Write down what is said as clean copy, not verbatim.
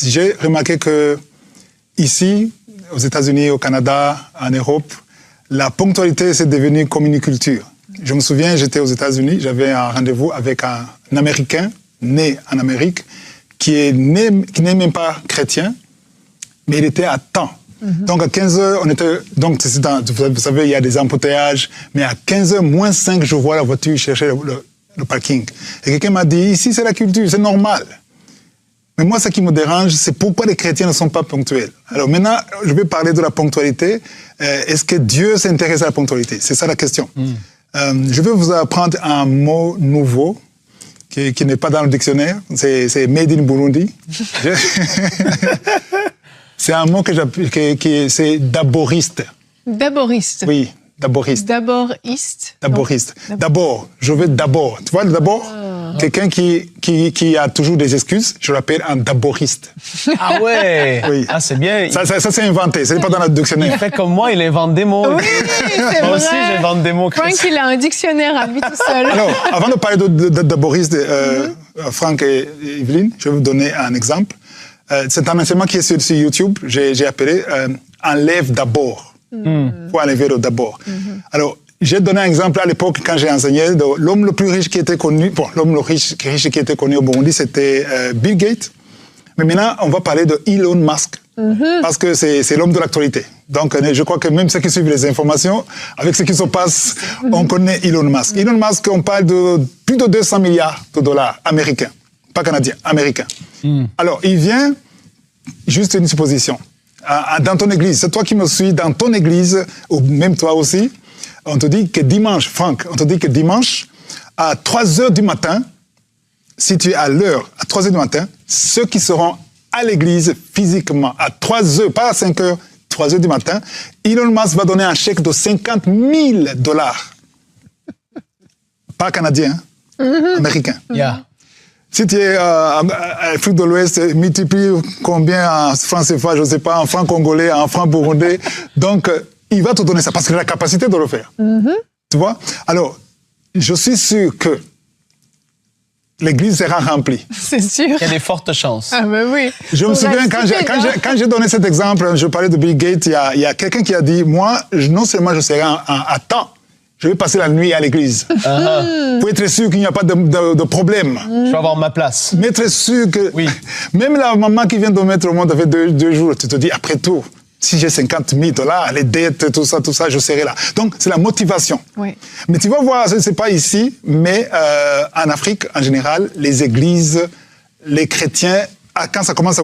J'ai remarqué que ici, aux États-Unis, au Canada, en Europe, la ponctualité, c'est devenu comme une culture. Je me souviens, j'étais aux États-Unis, j'avais un rendez-vous avec un Américain, né en Amérique, qui n'est même pas chrétien, mais il était à temps. Donc à 15h, on était... Donc vous savez, il y a des embouteillages, mais à 15h moins 5, je vois la voiture chercher le parking. Et quelqu'un m'a dit, ici c'est la culture, c'est normal. Mais moi, ce qui me dérange, c'est pourquoi les chrétiens ne sont pas ponctuels. Alors maintenant, je vais parler de la ponctualité. Est-ce que Dieu s'intéresse à la ponctualité? C'est ça la question. Je vais vous apprendre un mot nouveau qui n'est pas dans le dictionnaire. C'est Made in Burundi. C'est un mot c'est d'aboriste. D'aboriste. Oui, d'aboriste. D'aboriste. D'aboriste. D'abord, je veux d'abord. Tu vois le d'abord? Quelqu'un qui a toujours des excuses, je l'appelle un d'aboriste. Ah ouais. Oui. Ah, c'est bien. Ça c'est inventé, c'est pas dans le dictionnaire. Il fait comme moi, il invente des mots. Oui, c'est Moi vrai. aussi, j'invente des mots. Franck, il a un dictionnaire à lui tout seul. Alors, avant de parler d'aboriste, Franck et Evelyne, je vais vous donner un exemple. C'est un enseignement qui est sur YouTube, j'ai appelé enlève d'abord. Faut enlever le d'abord. Alors, j'ai donné un exemple à l'époque quand j'ai enseigné. L'homme le plus riche qui était connu, l'homme le riche qui était connu au Burundi, c'était Bill Gates. Mais maintenant, on va parler de Elon Musk. Parce que c'est l'homme de l'actualité. Donc, je crois que même ceux qui suivent les informations, avec ce qui se passe, on connaît Elon Musk. Elon Musk, on parle de plus de 200 milliards de dollars américains. Pas canadiens, américains. Alors, il vient, juste une supposition, dans ton église. C'est toi qui me suis dans ton église, ou même toi aussi. On te dit que dimanche, Franck, on te dit que dimanche, à 3h du matin, si tu es à l'heure, à 3h du matin, ceux qui seront à l'église physiquement, à 3h, pas à 5h, 3h du matin, Elon Musk va donner un chèque de 50 000 dollars. Pas canadien, américain. Yeah. Si tu es à l'Afrique de l'Ouest, multiplie combien en francs CFA, je ne sais pas, en francs congolais, en francs burundais. Donc, il va te donner ça parce qu'il a la capacité de le faire. Tu vois? Alors, je suis sûr que l'église sera remplie. C'est sûr. Il y a des fortes chances. Ah ben oui. Je me souviens, quand j'ai donné cet exemple, je parlais de Bill Gates, il y a quelqu'un qui a dit, moi, non seulement je serai à temps, je vais passer la nuit à l'église. Pour être sûr qu'il n'y a pas de problème. Je vais avoir ma place. Mais être sûr que... Oui. Même la maman qui vient de mettre au monde avec deux jours, tu te dis, après tout, si j'ai 50 000 dollars, les dettes, tout ça, je serai là. Donc, c'est la motivation. Oui. Mais tu vas voir, ce n'est pas ici, mais en Afrique, en général, les églises, les chrétiens, quand ça commence à